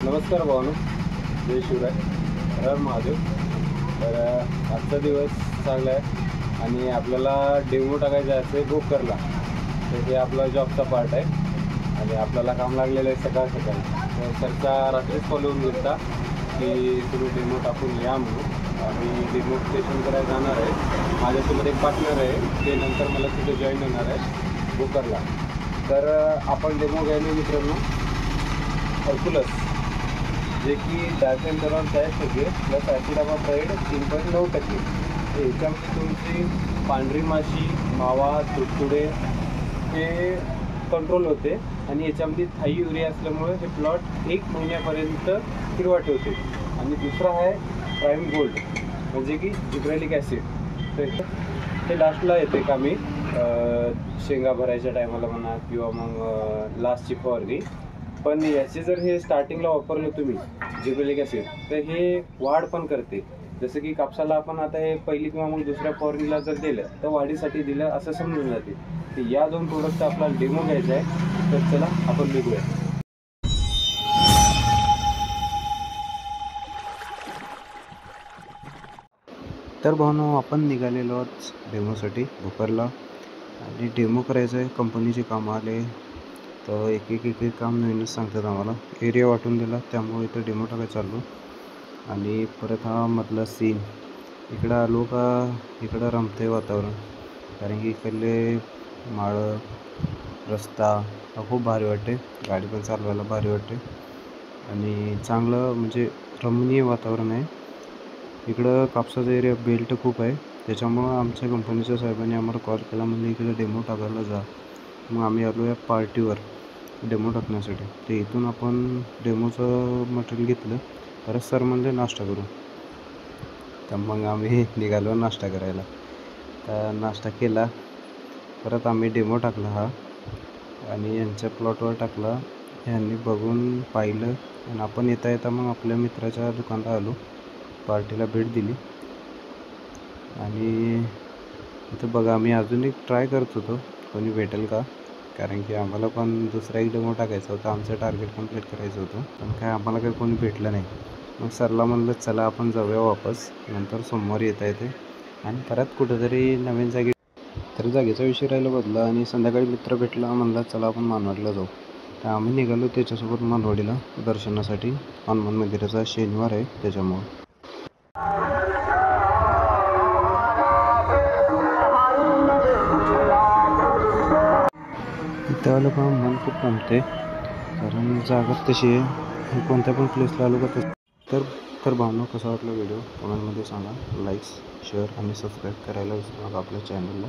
नमस्कार भावनो, जय शिवराय, हर महादेव. तर आजचा दिवस चांगला आहे आणि आपल्याला डेमो टाकायचा आहे भोकरला. तर हे आपला जॉबचा पार्ट आहे आणि आपल्याला काम लागलेलं आहे सकाळ सकाळी. तर सरचा रात्रीच कॉल येऊन घेतला की तुम्ही डेमो टाकून या म्हणून. आम्ही डेमो स्टेशन करायला जाणार आहे. माझ्यासोबत एक पार्टनर आहे, ते नंतर मला तिथे जॉईन होणार आहे भोकरला. तर आपण डेमो घ्यायला मित्रांनो हर्कुलस, जे की डायफेनथरॉन्स आहे सगळे, प्लस ॲसिडामाप्राइड 3.9%. याच्यामध्ये तुमची पांढरी माशी, मावा, तुडतुडे हे कंट्रोल होते आणि याच्यामध्ये थाई युरिया असल्यामुळे हे प्लॉट 1 महिन्यापर्यंत हिरवा ठेवते. आणि दुसरा आहे प्राईम गोल्ड, म्हणजे की जिब्रेलिक ॲसिड. तर ते लास्टला येते का मी शेंगा भरायच्या टायमाला म्हणा किंवा मग लास्टची फवारणी. पण याचे जर हे स्टार्टिंगला वापरलं तुम्ही जिब्रेलिक ॲसिड, तर हे वाढ पण करते. जसं की कापसाला आपण आता हे पहिली किंवा मग दुसऱ्या फवारणीला जर दिलं तर वाढीसाठी दिलं असं समजून जाते. तर या 2 प्रोडक्टचा आपल्याला डेमो घ्यायचा आहे. तर चला आपण निघूया. तर भावनो, आपण निघालेलो आहोत डेमोसाठी भोकरला आणि डेमो करायचं आहे. कंपनीचे कामं आले तर एक एक काम नवीनच सांगतात आम्हाला. एरिया वाटून दिला त्यामुळे इथं डेमो टाकायला चाललो. आणि परत हा मधला सीन इकडं आलो का इकडं रमते वातावरण, कारण की इकडले माळं, रस्ता हा खूप भारी वाटते. गाडी पण चालवायला भारी वाटते आणि चांगलं म्हणजे रमणीय वातावरण आहे. इकडं कापसाचा एरिया बेल्ट खूप आहे, त्याच्यामुळं आमच्या कंपनीच्या साहेबांनी आम्हाला कॉल केला, म्हणजे इकडे डेमो टाकायला जा. मग आम्ही आलो या पार्टीवर डेमो टाकण्यासाठी. ते इथून आपण डेमोचं मटेरियल घेतलं. परत सर म्हणले नाश्ता करू, तर मग आम्ही निघालो नाश्ता करायला. तर नाश्ता केला, परत आम्ही डेमो टाकला हा आणि यांच्या प्लॉटवर टाकला. यांनी बघून पाहिलं आणि आपण येता येता मग आपल्या मित्राच्या दुकानात आलो, पार्टीला भेट दिली. आणि इथं बघा, आम्ही अजून एक ट्राय करत होतो कोणी भेटेल का, कारण की आम्हाला पण दुसरा एक डेमो टाकायचा होता, आमचं टार्गेट कंप्लीट करायचं होतं. पण काय आम्हाला काही कोणी भेटलं नाही. मग सरला म्हणलं चला आपण जाऊया वापस, नंतर सोमवारी येता येते आणि परत कुठंतरी नवीन जागी. तर जागेचा विषय राहिला बदला आणि संध्याकाळी मित्र भेटला, म्हणला चला आपण मानवाडीला जाऊ. तर आम्ही निघालो त्याच्यासोबत मानवाडीला दर्शनासाठी. हनुमान मंदिराचा शनिवार आहे त्याच्यामुळं. इथं आलं का मन खूप रमते, कारण जागा तशी आहे. कोणत्या पण प्लेसला आलो का तर भावना कसा वाटला व्हिडिओ कमेंटमध्ये सांगा. लाईक्स, शेअर आणि सबस्क्राईब करायला विसरू नका आपल्या चॅनलला.